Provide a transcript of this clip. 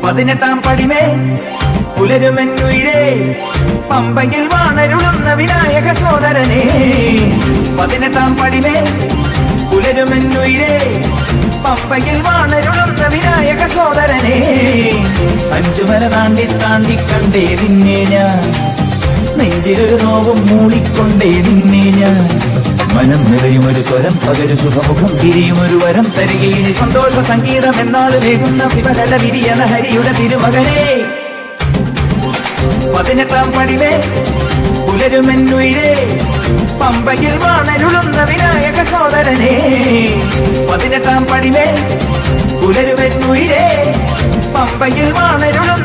18-ാം പടിമേൽ പുലരുമെന്നുയിരേ പമ്പയിൽ വാണരുളുന്ന വിനായക സോദരനെ 18-ാം പടിമേൽ പുലരുമെന്നുയിരേ പമ്പയിൽ വാണരുളുന്ന വിനായക സോദരനെ 5 മല താണ്ടി താണ്ടി കണ്ടേ നിന്നെ ഞാൻ നെഞ്ചിലൊരു നോവും മൂളിക്കൊണ്ടേ നിന്നെ ഞാൻ മനം നിറയുമൊരു സ്വരം പകരു ശുഭമുഖം തിരിയുമൊരു വരം തരികയിനി സന്തോഷ സംഗീതം എന്നാള് വേഗുന്ന ശിവകല വിരിയണ ഹരിയുടെ തിരുമകനെ 18-ാം പടിമേൽ പുലരുമെന്നുയിരേ പമ്പയിൽ വാണരുളുന്ന വിനായക സോദരനെ 18-ാം പടിമേൽ പുലരുമെന്നുയിരേ പമ്പയിൽ വാണരുളുന്ന